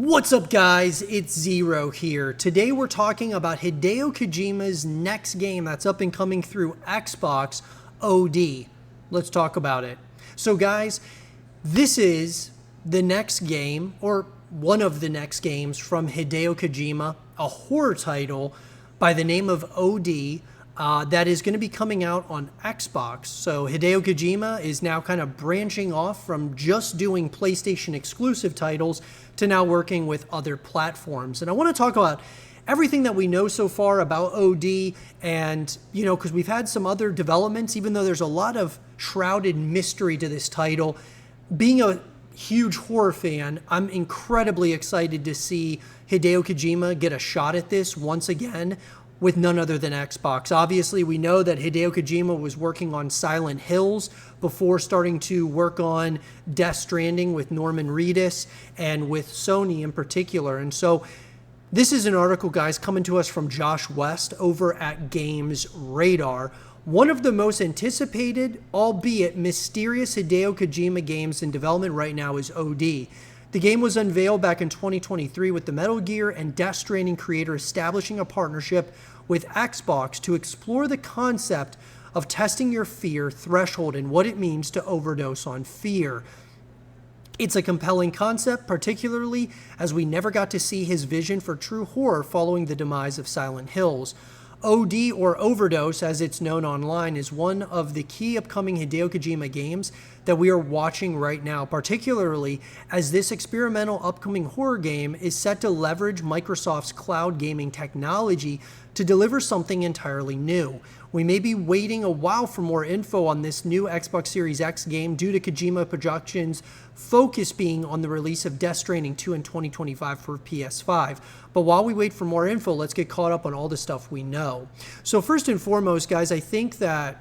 What's up guys, it's Zero here. Today we're talking about Hideo Kojima's next game that's up and coming through Xbox, OD. Let's talk about it. So guys, this is the next game, or one of the next games from Hideo Kojima, a horror title by the name of OD that is going to be coming out on Xbox. So Hideo Kojima is now kind of branching off from just doing PlayStation exclusive titles to now working with other platforms. And I want to talk about everything that we know so far about OD and, because we've had some other developments, even though there's a lot of shrouded mystery to this title. Being a huge horror fan, I'm incredibly excited to see Hideo Kojima get a shot at this once again with none other than Xbox. Obviously, we know that Hideo Kojima was working on Silent Hills before starting to work on Death Stranding with Norman Reedus and with Sony in particular. And so this is an article, guys, coming to us from Josh West over at Games Radar. One of the most anticipated, albeit mysterious, Hideo Kojima games in development right now is OD. The game was unveiled back in 2023 with the Metal Gear and Death Stranding creator establishing a partnership with Xbox to explore the concept of testing your fear threshold and what it means to overdose on fear. It's a compelling concept, particularly as we never got to see his vision for true horror following the demise of Silent Hills. OD, or Overdose as it's known online, is one of the key upcoming Hideo Kojima games that we are watching right now, particularly as this experimental upcoming horror game is set to leverage Microsoft's cloud gaming technology to deliver something entirely new. We may be waiting a while for more info on this new Xbox Series X game due to Kojima Productions' focus being on the release of Death Stranding 2 in 2025 for PS5. But while we wait for more info, let's get caught up on all the stuff we know. So first and foremost, guys, I think that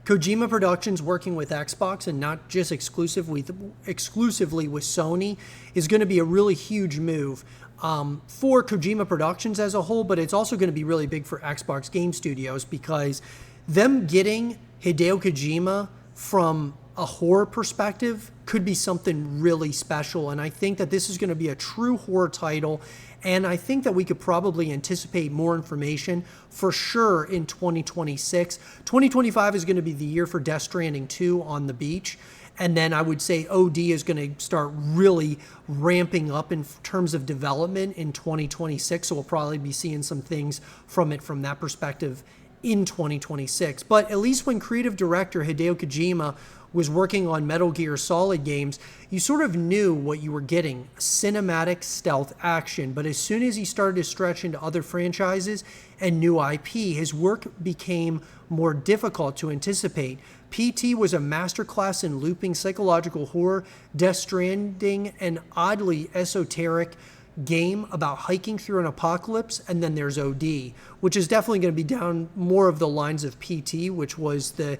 Kojima Productions working with Xbox and not just exclusively with Sony is going to be a really huge move for Kojima Productions as a whole, but it's also going to be really big for Xbox Game Studios because them getting Hideo Kojima from a horror perspective could be something really special. And I think that this is going to be a true horror title. And I think that we could probably anticipate more information for sure in 2026. 2025 is going to be the year for Death Stranding 2 on the beach. And then I would say OD is going to start really ramping up in terms of development in 2026. So we'll probably be seeing some things from it from that perspective in 2026. But at least when creative director Hideo Kojima was working on Metal Gear Solid games, you sort of knew what you were getting, cinematic stealth action. But as soon as he started to stretch into other franchises and new IP, his work became more difficult to anticipate. PT was a masterclass in looping psychological horror, Death Stranding, an oddly esoteric game about hiking through an apocalypse, and then there's OD, which is definitely going to be down more of the lines of PT, which was the,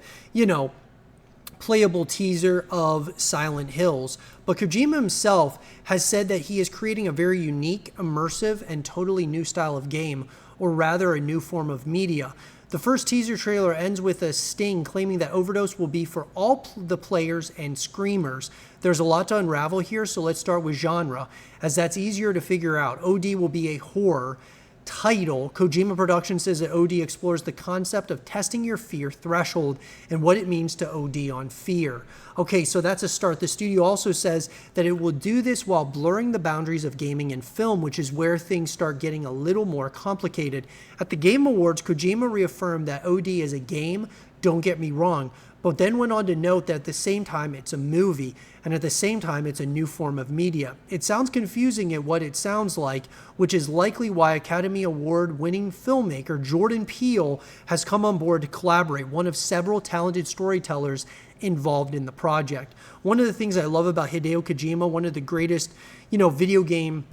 playable teaser of Silent Hills. But Kojima himself has said that he is creating a very unique, immersive, and totally new style of game, or rather a new form of media. The first teaser trailer ends with a sting claiming that Overdose will be for all the players and screamers. There's a lot to unravel here, so let's start with genre, as that's easier to figure out. OD will be a horror title. Kojima Productions says that OD explores the concept of testing your fear threshold and what it means to OD on fear. Okay, so that's a start. The studio also says that it will do this while blurring the boundaries of gaming and film, which is where things start getting a little more complicated. At the Game Awards, Kojima reaffirmed that OD is a game, don't get me wrong, but then went on to note that at the same time it's a movie, and at the same time it's a new form of media. It sounds confusing at what it sounds like, which is likely why Academy Award winning filmmaker Jordan Peele has come on board to collaborate, one of several talented storytellers involved in the project. One of the things I love about Hideo Kojima, one of the greatest, video game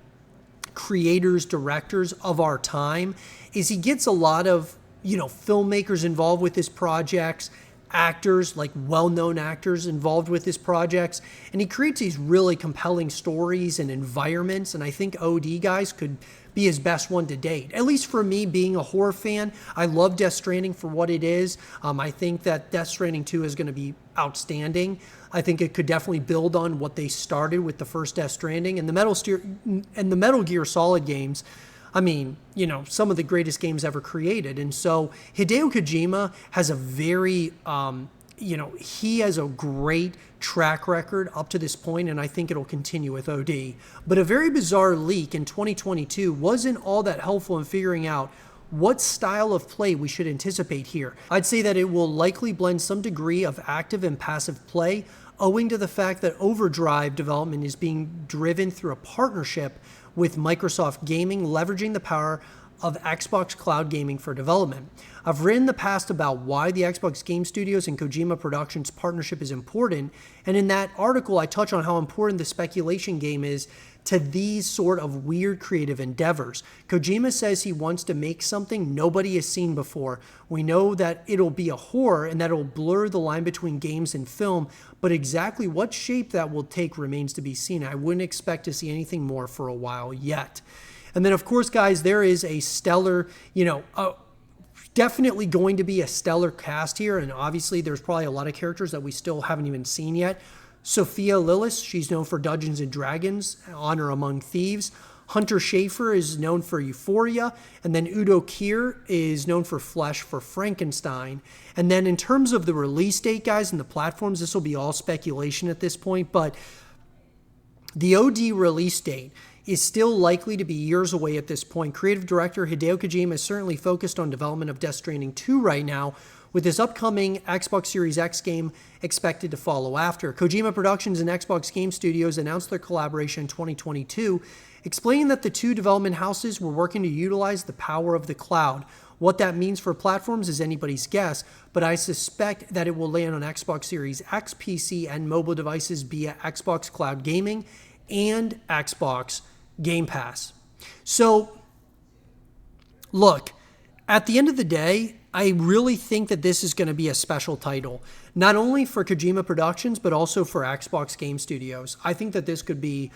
creators, directors of our time, is he gets a lot of, filmmakers involved with his projects, actors, like well-known actors involved with his projects, and he creates these really compelling stories and environments, and I think OD, guys, could be his best one to date. At least for me, being a horror fan, I love Death Stranding for what it is. I think that Death Stranding 2 is going to be outstanding. I think it could definitely build on what they started with the first Death Stranding and the Metal Gear Solid games. I mean, you know, some of the greatest games ever created. And so Hideo Kojima has a very, you know, he has a great track record up to this point, and I think it'll continue with OD. But a very bizarre leak in 2022 wasn't all that helpful in figuring out what style of play we should anticipate here. I'd say that it will likely blend some degree of active and passive play, owing to the fact that Overdrive development is being driven through a partnership with Microsoft Gaming, leveraging the power of Xbox Cloud Gaming for development. I've written in the past about why the Xbox Game Studios and Kojima Productions partnership is important, and in that article I touch on how important the speculation game is to these sort of weird creative endeavors. Kojima says he wants to make something nobody has seen before. We know that it'll be a horror and that it'll blur the line between games and film, but exactly what shape that will take remains to be seen. I wouldn't expect to see anything more for a while yet. And then, of course, guys, there is a stellar, you know, definitely going to be a stellar cast here, and obviously there's probably a lot of characters that we still haven't even seen yet. Sophia Lillis, she's known for Dungeons & Dragons, Honor Among Thieves. Hunter Schafer is known for Euphoria, and then Udo Kier is known for Flesh for Frankenstein. And then in terms of the release date, guys, and the platforms, this will be all speculation at this point, but the OD release date is still likely to be years away at this point. Creative director Hideo Kojima is certainly focused on development of Death Stranding 2 right now, with his upcoming Xbox Series X game expected to follow after. Kojima Productions and Xbox Game Studios announced their collaboration in 2022, explaining that the two development houses were working to utilize the power of the cloud. What that means for platforms is anybody's guess, but I suspect that it will land on Xbox Series X, PC, and mobile devices via Xbox Cloud Gaming and Xbox Game Pass. So, look, at the end of the day, I really think that this is going to be a special title, not only for Kojima Productions, but also for Xbox Game Studios. I think that this could be,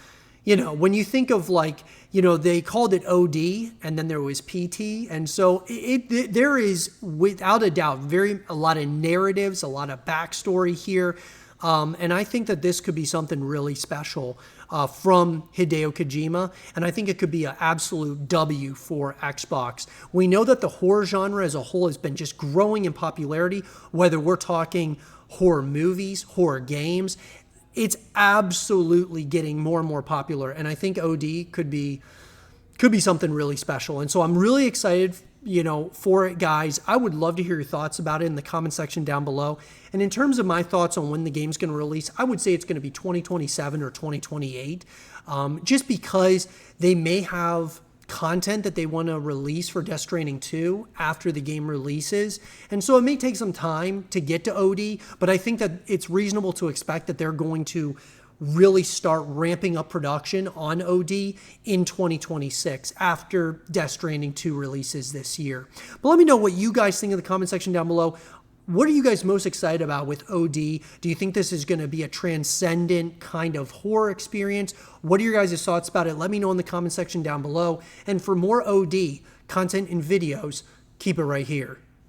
you know, when you think of, like, you know, they called it OD and then there was PT. And so there is, without a doubt, a lot of narratives, a lot of backstory here. And I think that this could be something really special from Hideo Kojima, and I think it could be an absolute W for Xbox. We know that the horror genre as a whole has been just growing in popularity, whether we're talking horror movies, horror games. It's absolutely getting more and more popular, and I think OD could be something really special. And so I'm really excited, you know, for it, guys. I would love to hear your thoughts about it in the comment section down below. And in terms of my thoughts on when the game's going to release, I would say it's going to be 2027 or 2028, just because they may have content that they want to release for Death Stranding 2 after the game releases. And so it may take some time to get to OD, but I think that it's reasonable to expect that they're going to really start ramping up production on OD in 2026 after Death Stranding 2 releases this year. But let me know what you guys think in the comment section down below. What are you guys most excited about with OD? Do you think this is going to be a transcendent kind of horror experience? What are your guys' thoughts about it? Let me know in the comment section down below. And for more OD content and videos, keep it right here.